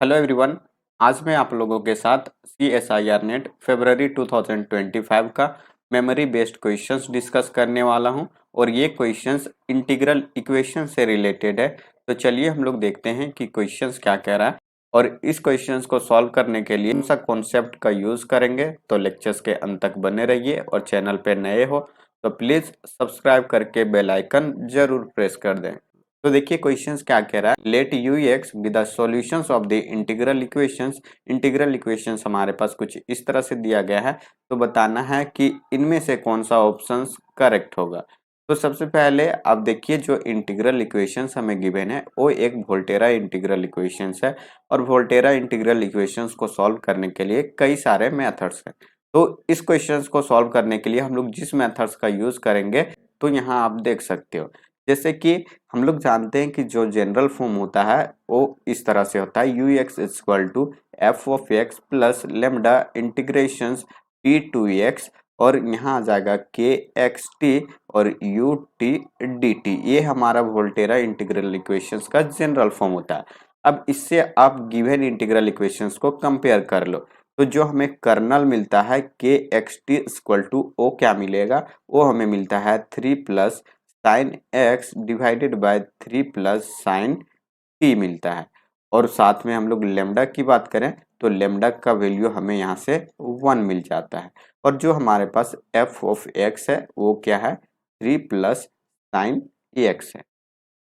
Hello everyone. आज मैं आप लोगों के साथ CSIR नेट फरवरी 2025 का मेमोरी बेस्ड क्वेश्चंस डिस्कस करने वाला हूं और ये क्वेश्चंस इंटीग्रल इक्वेशन से रिलेटेड है। तो चलिए हम लोग देखते हैं कि क्वेश्चंस क्या कह रहा है और इस क्वेश्चंस को सॉल्व करने के लिए कौन सा कॉन्सेप्ट का यूज करेंगे। तो लेक्चर्स के अंत तक बने रहिए और चैनल पे नए हो तो प्लीज सब्सक्राइब करके बेल आइकन जरूर प्रेस कर दें। तो देखिए क्वेश्चंस क्या कह रहा है। Let you x be the solutions of the integral equations. Integral equations हमारे पास कुछ इस तरह से दिया गया है, तो बताना है कि इनमें से कौन सा ऑप्शंस करेक्ट होगा। तो सबसे पहले आप देखिए जो इंटीग्रल इक्वेशंस हमें गिवन है वो एक वोल्टेरा इंटीग्रल इक्वेशंस है और वोल्टेरा इंटीग्रल इक्वेशंस को सॉल्व करने के लिए कई सारे मेथड्स हैं। तो इस क्वेश्चंस को सॉल्व करने के लिए हम लोग जिस मेथड्स का यूज करेंगे तो यहाँ आप देख सकते हो, जैसे कि हम लोग जानते हैं कि जो जनरल फॉर्म होता है वो इस तरह से होता है, u x equal to f of x plus lambda integration t to x और यहाँ आ जाएगा के एक्स टी और यू टी डी टी। ये हमारा वोल्टेरा इंटीग्रल इक्वेशंस का जनरल फॉर्म होता है। अब इससे आप गिवन इंटीग्रल इक्वेशंस को कंपेयर कर लो, तो जो हमें कर्नल मिलता है k x t equal to ओ क्या मिलेगा, वो हमें मिलता है 3 plus sine x divided by 3 plus sine T मिलता है। और साथ में हम लोग लेमडा की बात करें तो लेमडा का वैल्यू हमें यहाँ से 1 मिल जाता है। और जो हमारे पास एफ ऑफ एक्स है वो क्या है, 3 प्लस साइन एक्स है।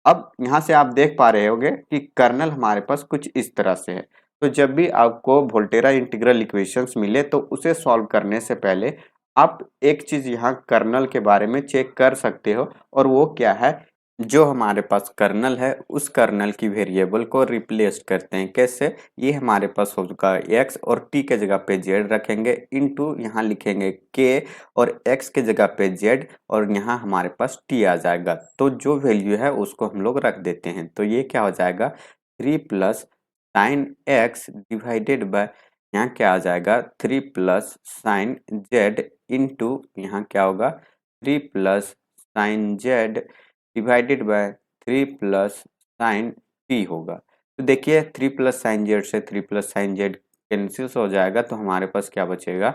अब यहाँ से आप देख पा रहे होंगे कि कर्नल हमारे पास कुछ इस तरह से है। तो जब भी आपको वोल्टेरा इंटीग्रल इक्वेशंस मिले तो उसे सॉल्व करने से पहले आप एक चीज यहाँ कर्नल के बारे में चेक कर सकते हो, और वो क्या है, जो हमारे पास कर्नल है उस कर्नल की वेरिएबल को रिप्लेस करते हैं। कैसे, ये हमारे पास होगा एक्स और टी के जगह पे जेड रखेंगे, इनटू यहाँ लिखेंगे के और एक्स के जगह पे जेड और यहाँ हमारे पास टी आ जाएगा। तो जो वैल्यू है उसको हम लोग रख देते हैं, तो ये क्या हो जाएगा 3 plus sine x divided bye यहाँ क्या आ जाएगा 3 प्लस साइन जेड इंटू यहाँ क्या होगा 3 plus sign Z divided by 3 plus sine T होगा। तो देखिए 3 प्लस साइन जेड से 3 प्लस साइन जेड कैंसिल हो जाएगा, तो हमारे पास क्या बचेगा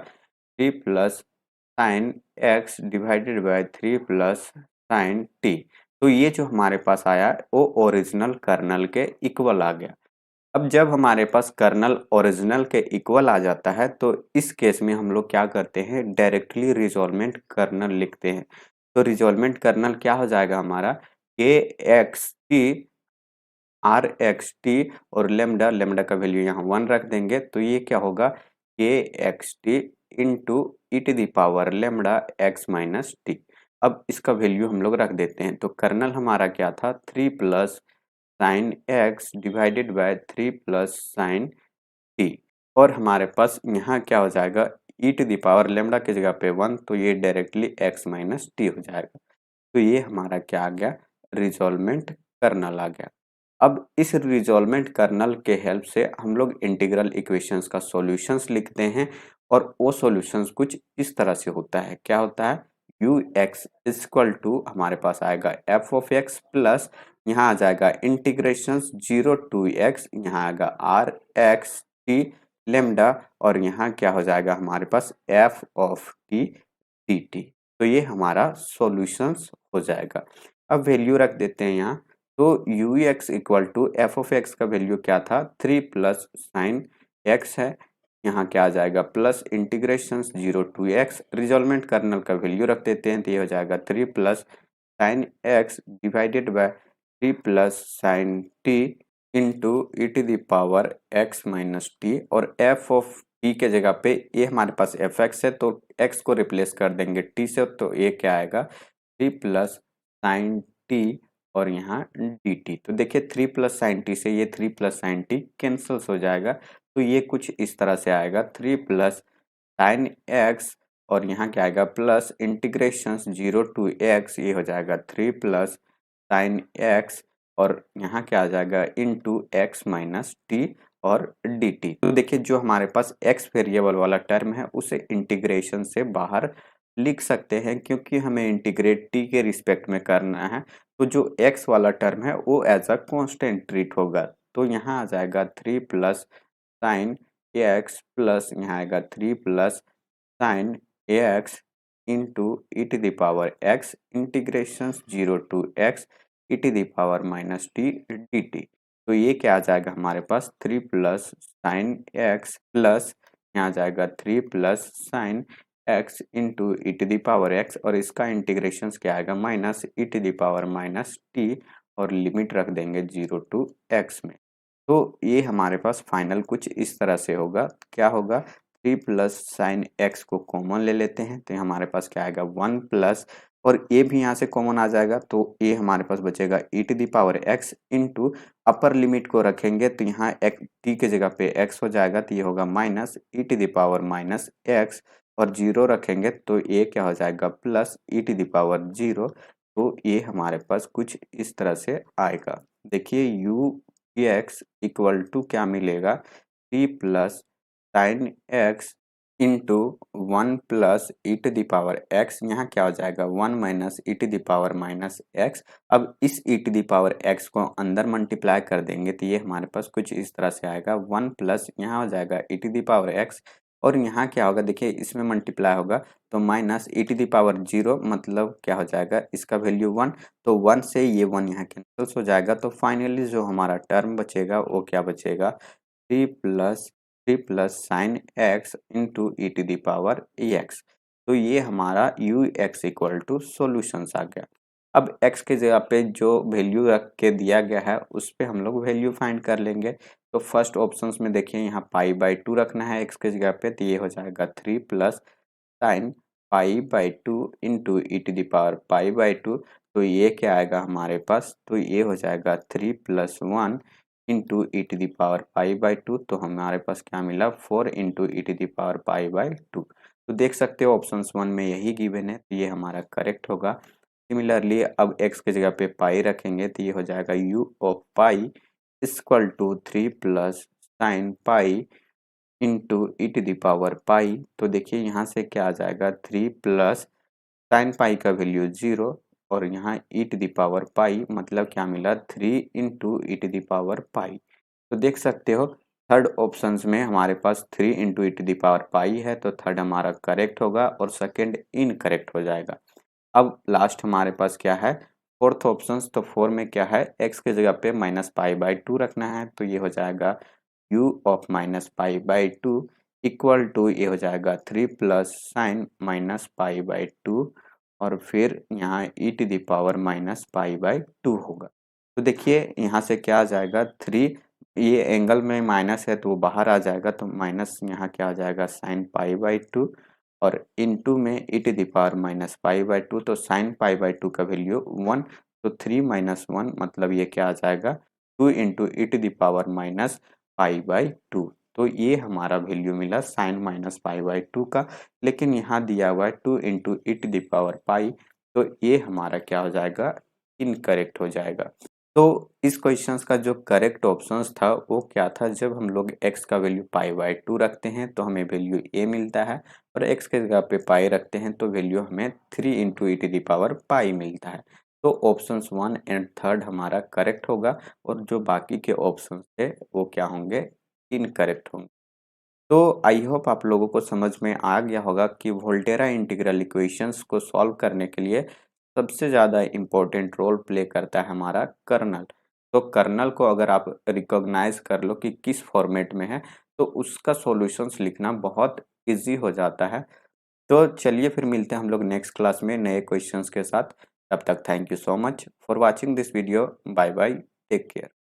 3 plus sine x divided by 3 plus sine T. तो ये जो हमारे पास आया वो ओरिजिनल कर्नल के इक्वल आ गया। अब जब हमारे पास कर्नल ओरिजिनल के इक्वल आ जाता है तो इस केस में हम लोग क्या करते हैं, डायरेक्टली रिजोल्वेंट कर्नल लिखते हैं। तो रिजोल्वेंट कर्नल क्या हो जाएगा हमारा k x t r x t और लेमडा, लेमडा का वैल्यू यहाँ 1 रख देंगे, तो ये क्या होगा k x t into E to the power lambda x minus t. अब इसका वैल्यू हम लोग रख देते हैं, तो कर्नल हमारा क्या था 3 plus sine x divided by 3 plus sine T. और हमारे पास यहाँ क्या हो जाएगा e to the power lambda की जगह पे 1, तो ये डायरेक्टली एक्स माइनस टी हो जाएगा। तो ये हमारा क्या आ गया, रिजोल्वेंट कर्नल आ गया। अब इस रिजोल्वेंट कर्नल के हेल्प से हम लोग इंटीग्रल इक्वेशंस का सॉल्यूशंस लिखते हैं और वो सॉल्यूशंस कुछ इस तरह से होता है। क्या होता है, यू एक्स इक्वल टू हमारे पास आएगा एफ ऑफ एक्स प्लस यहाँ आ जाएगा इंटीग्रेशन 0 टू एक्स, यहाँ आएगा आर एक्स टी लेमडा और यहाँ क्या हो जाएगा हमारे पास F of T D T. तो ये हमारा सॉल्यूशंस हो जाएगा। अब वैल्यू रख देते हैं यहाँ, तो u x equal to f of x का वैल्यू क्या था 3 प्लस साइन एक्स है, यहाँ क्या आ जाएगा plus integration 0 to x, resolvent kernel का वैल्यू रख देते हैं, तो ये हो जाएगा 3 plus sine x divided by 3 plus sine t into E to the power x minus t और एफ ऑफ टी के जगह पे ये हमारे पास एफ एक्स है तो एक्स को रिप्लेस कर देंगे टी से, तो ये क्या आएगा 3 प्लस साइन टी और यहाँ डी टी। तो देखिए 3 प्लस साइन टी से ये 3 प्लस साइन टी कैंसिल हो जाएगा, तो ये कुछ इस तरह से आएगा 3 प्लस साइन एक्स और यहाँ क्या आएगा प्लस इंटीग्रेशन 0 टू एक्स, ये हो जाएगा 3 प्लस साइन एक्स और यहाँ क्या आ जाएगा इनटू एक्स माइनस टी और डी टी। तो देखिए जो हमारे पास एक्स वेरिएबल वाला टर्म है उसे इंटीग्रेशन से बाहर लिख सकते हैं, क्योंकि हमें इंटीग्रेट टी के रिस्पेक्ट में करना है, तो जो एक्स वाला टर्म है वो एज अ कांस्टेंट ट्रीट होगा। तो यहाँ आ जाएगा 3 प्लस साइन एक्स प्लस यहाँ आएगा 3 plus sine x into E to the power x integration 0 to x e to the power minus t D T. तो ये क्या आ जाएगा हमारे पास 3 प्लस साइन एक्स प्लस यहाँ आ जाएगा 3 plus sine x into E to the power x और इसका इंटीग्रेशन क्या आएगा minus e to the power minus t और लिमिट रख देंगे 0 टू एक्स में। तो ये हमारे पास फाइनल कुछ इस तरह से होगा। क्या होगा 3 प्लस साइन एक्स को कॉमन ले लेते हैं तो हमारे पास क्या आएगा 1 प्लस और ये भी यहाँ से कॉमन आ जाएगा तो ये हमारे पास बचेगा E to the power X into upper limit को रखेंगे तो यहाँ एक टी के जगह पे एक्स हो जाएगा तो ये होगा minus e to the power minus x और जीरो रखेंगे तो ये क्या हो जाएगा plus e to the power zero. तो ये हमारे पास कुछ इस तरह से आएगा। देखिए यू एक्स इक्वल टू क्या मिलेगा 3 plus sine x into 1 plus e to the power x यहाँ क्या हो जाएगा 1 minus e to the power minus x. अब इस e to the power x को अंदर मल्टीप्लाई कर देंगे तो ये हमारे पास कुछ इस तरह से आएगा 1 प्लस यहाँ हो जाएगा e to the power x और यहाँ क्या होगा देखिए इसमें मल्टीप्लाई होगा तो minus e to the power zero मतलब क्या हो जाएगा इसका वैल्यू 1 तो 1 से ये 1 यहाँ कैंसिल हो जाएगा तो फाइनली जो हमारा टर्म बचेगा वो क्या बचेगा 3 plus sine x into E to the power X. तो ये हमारा U x equal to solution आ गया। अब x के जगह पे जो वैल्यू रख के दिया गया है उस पे हम लोग वैल्यू फाइंड कर लेंगे। तो फर्स्ट ऑप्शंस में देखिए यहाँ पाई बाई टू रखना है x के जगह पे तो ये हो जाएगा 3 plus sine pi by two into E to the power pi by two. तो ये क्या आएगा हमारे पास तो ये हो जाएगा 3 plus 1 into E to the power pi by two. तो हमारे पास क्या मिला 4 into E to the power pi by two. तो देख सकते हो ऑप्शन 1 में यही गिवन है तो ये हमारा करेक्ट होगा। सिमिलरली अब x की जगह पे पाई रखेंगे तो ये हो जाएगा u of pi equal to 3 plus sine pi into E to the power pi. तो देखिए यहाँ से क्या आ जाएगा 3 प्लस साइन पाई का वैल्यू 0 और यहाँ ई टू द पावर पाई मतलब क्या मिला 3 into E to the power pi. तो देख सकते हो थर्ड ऑप्शंस में हमारे पास 3 into E to the power pi है तो थर्ड हमारा करेक्ट होगा और सेकेंड इनकरेक्ट हो जाएगा। अब लास्ट हमारे पास क्या है फोर्थ ऑप्शन तो 4 में क्या है x की जगह पे माइनस पाई बाई टू रखना है तो ये हो जाएगा u of minus pi by two equal to ये हो जाएगा 3 plus sine minus pi by two और फिर यहाँ ई to the power minus pi by two होगा। तो देखिए यहाँ से क्या आ जाएगा 3 ये एंगल में माइनस है तो वो बाहर आ जाएगा तो माइनस यहाँ क्या आ जाएगा साइन पाई बाई टू और इनटू में E to the power minus pi by two. तो साइन पाई बाई टू का वैल्यू 1 तो 3 माइनस 1 मतलब ये क्या आ जाएगा 2 into E to the power minus pi by two. तो ये हमारा वैल्यू मिला sine minus pi by two का। लेकिन यहाँ दिया हुआ है 2 into E to the power pi तो ये हमारा क्या हो जाएगा इनकरेक्ट हो जाएगा। तो इस क्वेश्चंस का जो करेक्ट ऑप्शंस था वो क्या था जब हम लोग x का वैल्यू पाई बाई टू रखते हैं तो हमें वैल्यू a मिलता है और x के जगह पे पाई रखते हैं तो वैल्यू हमें 3 into E to the power pi मिलता है। तो ऑप्शंस 1 एंड थर्ड हमारा करेक्ट होगा और जो बाकी के ऑप्शन थे वो क्या होंगे इनकरेक्ट होंगे। तो आई होप आप लोगों को समझ में आ गया होगा कि वोल्टेरा इंटीग्रल इक्वेशंस को सॉल्व करने के लिए सबसे ज़्यादा इम्पोर्टेंट रोल प्ले करता है हमारा कर्नल। तो कर्नल को अगर आप रिकॉग्नाइज कर लो कि किस फॉर्मेट में है तो उसका सॉल्यूशंस लिखना बहुत इजी हो जाता है। तो चलिए फिर मिलते हैं हम लोग नेक्स्ट क्लास में नए क्वेश्चंस के साथ। तब तक thank you so much for watching this video. Bye bye, take care.